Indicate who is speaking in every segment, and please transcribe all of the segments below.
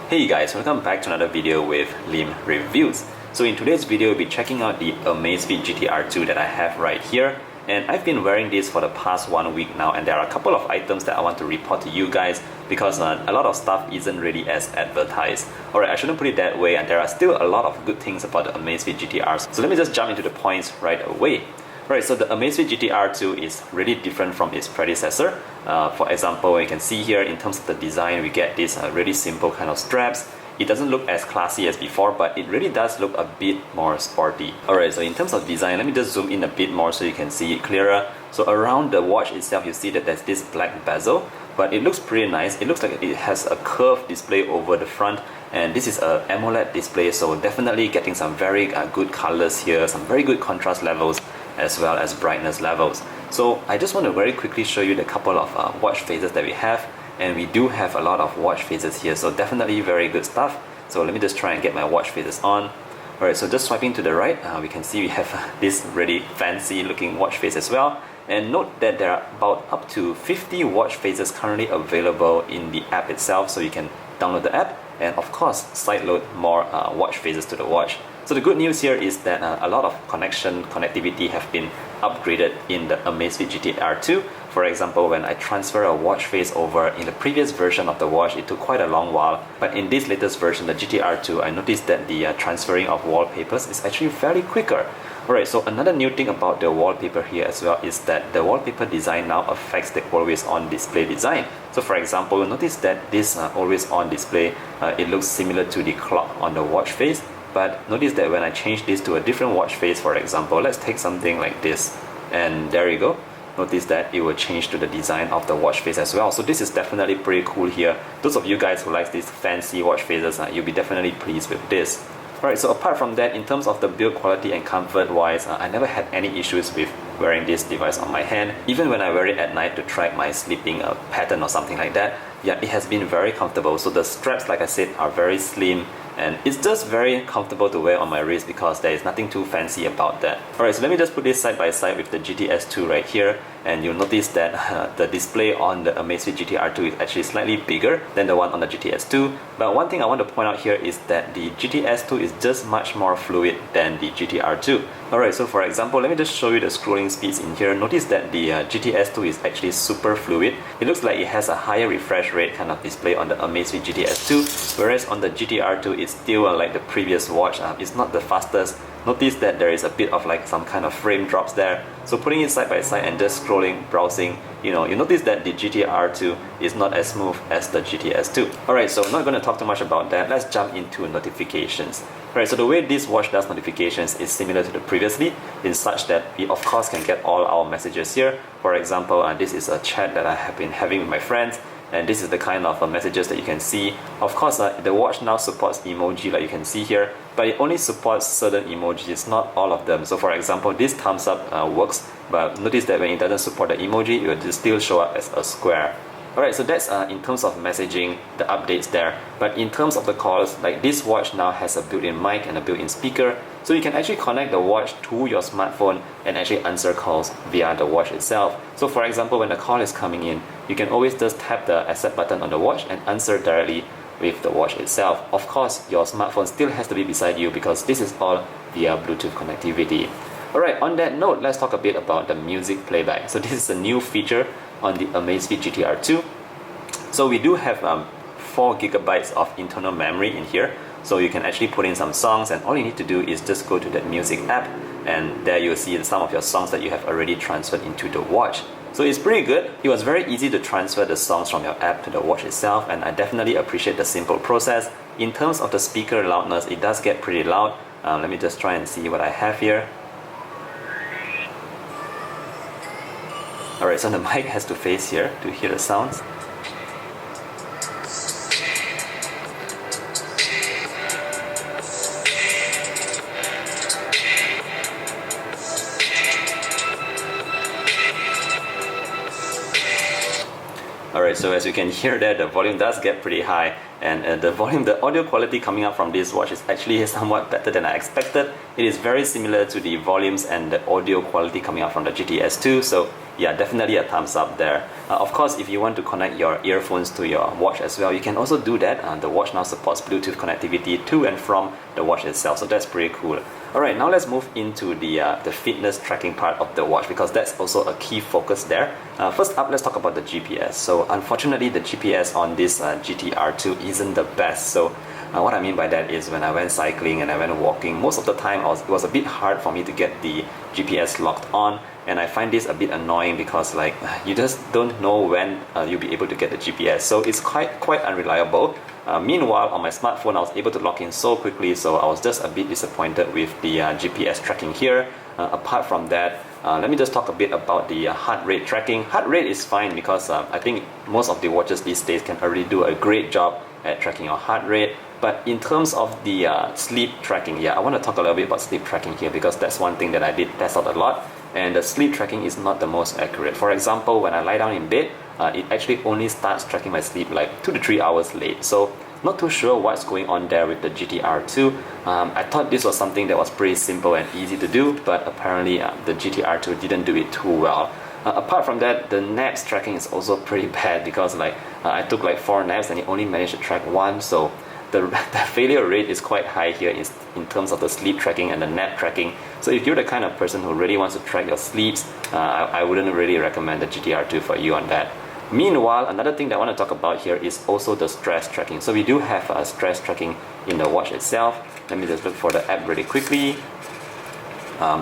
Speaker 1: Hey guys, welcome back to another video with Lim Reviews. So in today's video, we'll be checking out the Amazfit GTR 2 that I have right here. And I've been wearing this for the past 1 week now, and there are a couple of items that I want to report to you guys because a lot of stuff isn't really as advertised. Alright, I shouldn't put it that way, and there are still a lot of good things about the Amazfit GTRs. So let me just jump into the points right away. Right, so the Amazfit GTR 2 is really different from its predecessor. For example, you can see here in terms of the design, we get this really simple kind of straps. It doesn't look as classy as before, but it really does look a bit more sporty. Alright, so in terms of design, let me just zoom in a bit more so you can see it clearer. So around the watch itself, you see that there's this black bezel, but it looks pretty nice. It looks like it has a curved display over the front, and this is a AMOLED display, so definitely getting some very good colors here, some very good contrast levels, as well as brightness levels. So I just want to very quickly show you the couple of watch faces that we have, and we do have a lot of watch faces here, so definitely very good stuff. So let me just try and get my watch faces on. Alright, so just swiping to the right, we can see we have this really fancy looking watch face as well. And note that there are about up to 50 watch faces currently available in the app itself, so you can download the app and of course sideload more watch faces to the watch. So the good news here is that a lot of connectivity have been upgraded in the Amazfit GTR 2. For example, when I transfer a watch face over in the previous version of the watch, it took quite a long while. But in this latest version, the GTR 2, I noticed that the transferring of wallpapers is actually fairly quicker. Alright, so another new thing about the wallpaper here as well is that the wallpaper design now affects the always on display design. So for example, notice that this always on display, it looks similar to the clock on the watch face. But notice that when I change this to a different watch face, for example, let's take something like this, and there you go. Notice that it will change to the design of the watch face as well. So this is definitely pretty cool here. Those of you guys who like these fancy watch faces, you'll be definitely pleased with this. Alright, so apart from that, in terms of the build quality and comfort wise, I never had any issues with wearing this device on my hand. Even when I wear it at night to track my sleeping pattern or something like that, yeah, it has been very comfortable. So the straps, like I said, are very slim, and it's just very comfortable to wear on my wrist because there is nothing too fancy about that. Alright, so let me just put this side by side with the GTS 2 right here, and you'll notice that the display on the Amazfit GTR 2 is actually slightly bigger than the one on the GTS 2. But one thing I want to point out here is that the GTS 2 is just much more fluid than the GTR 2. Alright, so for example, let me just show you the scrolling speeds in here. Notice that the GTS 2 is actually super fluid. It looks like it has a higher refresh rate kind of display on the Amazfit GTS 2, whereas on the GTR 2 it's still like the previous watch. It's not the fastest. Notice that there is a bit of like some kind of frame drops there. So putting it side by side and just scrolling, browsing, you notice that the GTR 2 is not as smooth as the GTS 2. Alright, so I'm not going to talk too much about that. Let's jump into notifications. Alright, so the way this watch does notifications is similar to the previously, in such that we of course can get all our messages here. For example, this is a chat that I have been having with my friends, and this is the kind of messages that you can see. Of course, the watch now supports emoji like you can see here, but it only supports certain emojis, not all of them. So for example, this thumbs up works, but notice that when it doesn't support the emoji, it will still show up as a square. Alright, so that's in terms of messaging, the updates there. But in terms of the calls, like this watch now has a built-in mic and a built-in speaker, so you can actually connect the watch to your smartphone and actually answer calls via the watch itself. So for example, when a call is coming in, you can always just tap the accept button on the watch and answer directly with the watch itself. Of course, your smartphone still has to be beside you because this is all via Bluetooth connectivity. Alright, on that note, let's talk a bit about the music playback. So this is a new feature on the Amazfit GTR 2. So we do have 4 gigabytes of internal memory in here, so you can actually put in some songs, and all you need to do is just go to that music app, and there you'll see some of your songs that you have already transferred into the watch. So it's pretty good. It was very easy to transfer the songs from your app to the watch itself, and I definitely appreciate the simple process. In terms of the speaker loudness, it does get pretty loud. Let me just try and see what I have here. Alright, so the mic has to face here to hear the sounds. Alright, so as you can hear there, the volume does get pretty high, and the audio quality coming out from this watch is actually somewhat better than I expected. It is very similar to the volumes and the audio quality coming out from the GTS 2, so yeah, definitely a thumbs up there. Of course, if you want to connect your earphones to your watch as well, you can also do that. The watch now supports Bluetooth connectivity to and from the watch itself, so that's pretty cool. Alright, now let's move into the fitness tracking part of the watch, because that's also a key focus there. First up, let's talk about the GPS. So unfortunately, the GPS on this GTR2 isn't the best. So what I mean by that is when I went cycling and I went walking, most of the time it was a bit hard for me to get the GPS locked on, and I find this a bit annoying because like you just don't know when you'll be able to get the GPS, so it's quite unreliable. Meanwhile, on my smartphone I was able to lock in so quickly, so I was just a bit disappointed with the GPS tracking here. Apart from that, let me just talk a bit about the heart rate tracking. Heart rate is fine because I think most of the watches these days can already do a great job at tracking your heart rate. But in terms of the sleep tracking, yeah, I want to talk a little bit about sleep tracking here, because that's one thing that I did test out a lot, and the sleep tracking is not the most accurate. For example, when I lie down in bed, it actually only starts tracking my sleep like 2 to 3 hours late. So not too sure what's going on there with the GTR2. I thought this was something that was pretty simple and easy to do, but apparently the GTR2 didn't do it too well. Apart from that, the naps tracking is also pretty bad, because like I took like 4 naps and it only managed to track 1, so the failure rate is quite high here in terms of the sleep tracking and the nap tracking. So if you're the kind of person who really wants to track your sleeps, I wouldn't really recommend the GTR2 for you on that. Meanwhile, another thing that I want to talk about here is also the stress tracking. So we do have stress tracking in the watch itself. Let me just look for the app really quickly.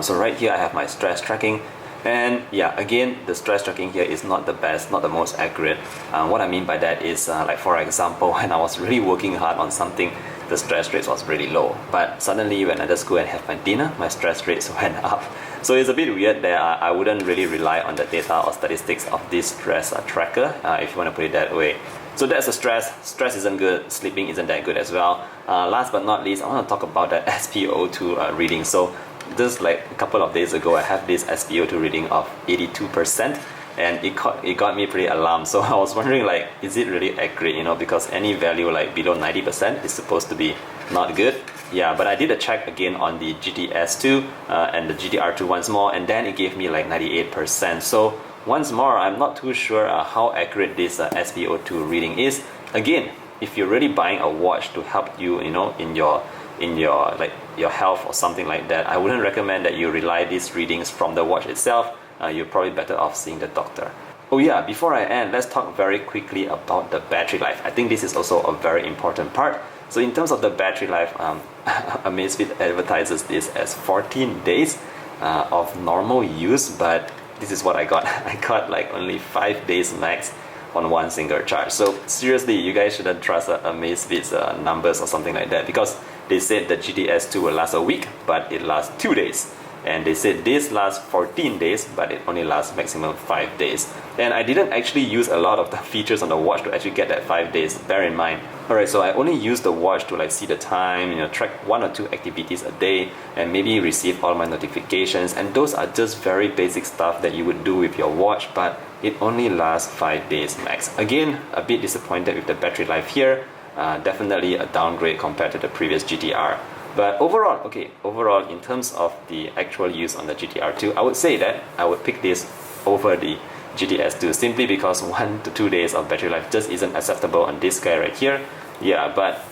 Speaker 1: So right here I have my stress tracking. And yeah, again, the stress tracking here is not the best, not the most accurate. What I mean by that is, like for example, when I was really working hard on something, the stress rate was really low. But suddenly when I just go and have my dinner, my stress rates went up. So it's a bit weird there. I wouldn't really rely on the data or statistics of this stress tracker, if you want to put it that way. So that's the stress. Stress isn't good, sleeping isn't that good as well. Last but not least, I want to talk about the Sbo2 reading. So just like a couple of days ago, I have this Sbo2 reading of 82%, and it got me pretty alarmed. So I was wondering, like, is it really accurate, you know, because any value like below 90% is supposed to be not good. Yeah, but I did a check again on the GTS2 and the GTR2 once more, and then it gave me like 98%. So once more, I'm not too sure how accurate this Sbo2 reading is. Again, if you're really buying a watch to help you, you know, in your like your health or something like that, I wouldn't recommend that you rely these readings from the watch itself. You're probably better off seeing the doctor. Oh yeah, before I end, let's talk very quickly about the battery life. I think this is also a very important part. So in terms of the battery life, Amazfit advertises this as 14 days of normal use, but this is what I got. I got like only 5 days max on one single charge. So seriously, you guys shouldn't trust Amazfit's numbers or something like that, because they said the GTS2 will last a week, but it lasts 2 days. And they said this lasts 14 days, but it only lasts maximum 5 days. And I didn't actually use a lot of the features on the watch to actually get that 5 days, bear in mind. Alright, so I only use the watch to like see the time, you know, track 1 or 2 activities a day, and maybe receive all my notifications. And those are just very basic stuff that you would do with your watch, but it only lasts 5 days max. Again, a bit disappointed with the battery life here. Definitely a downgrade compared to the previous GTR. But overall, in terms of the actual use on the GTR2, I would say that I would pick this over the GTS2 simply because 1 to 2 days of battery life just isn't acceptable on this guy right here. Yeah, but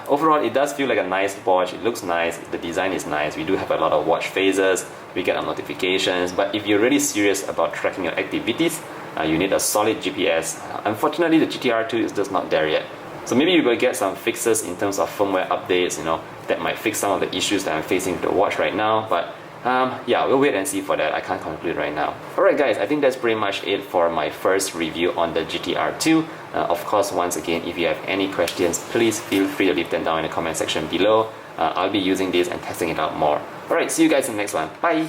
Speaker 1: overall it does feel like a nice watch. It looks nice, the design is nice. We do have a lot of watch faces, we get our notifications, but if you're really serious about tracking your activities, you need a solid GPS. Unfortunately, the GTR2 is just not there yet. So maybe you will get some fixes in terms of firmware updates, you know, that might fix some of the issues that I'm facing with the watch right now. But yeah, we'll wait and see for that. I can't conclude right now. Alright guys, I think that's pretty much it for my first review on the GTR2. Of course, once again, if you have any questions, please feel free to leave them down in the comment section below. I'll be using this and testing it out more. Alright, see you guys in the next one. Bye!